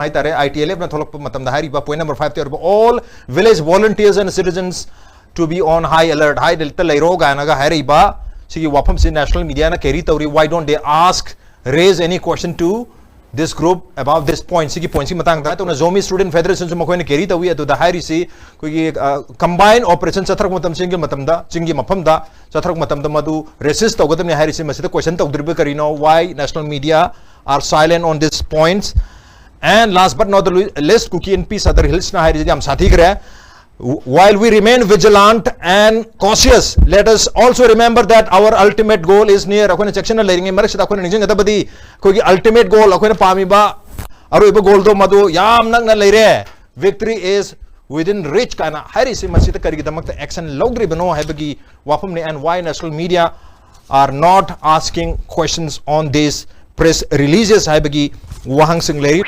ITLF point number 5 all village volunteers and citizens to be on high alert. High delta lairo ganaga hariba sigi wapam si national media na carry tawri. Why don't they raise any question to this group about this point? Sigi point si matang ta to na Zomi Student Federation so makoi na carry tawi to the high si combined operation satrak matam singi matam da singi mapam da satrak matam da madu resist tawgadam ne high si masita question tawdribe karino why national media are silent on these points. And last but not the least, Kuki and Peace other hills na hai while we remain vigilant and cautious, let us also remember that our ultimate goal is near. Akone section na leringe marak sita akone nijeng atabadi kogi ultimate goal akone pami ba aru iba goal do madu yam nang na leire victory is within reach kana hari si masita karigi damak ta action logri bano hai bagi wapam ne. And why national media are not asking questions on this press releases hai bagi wahang sing leri.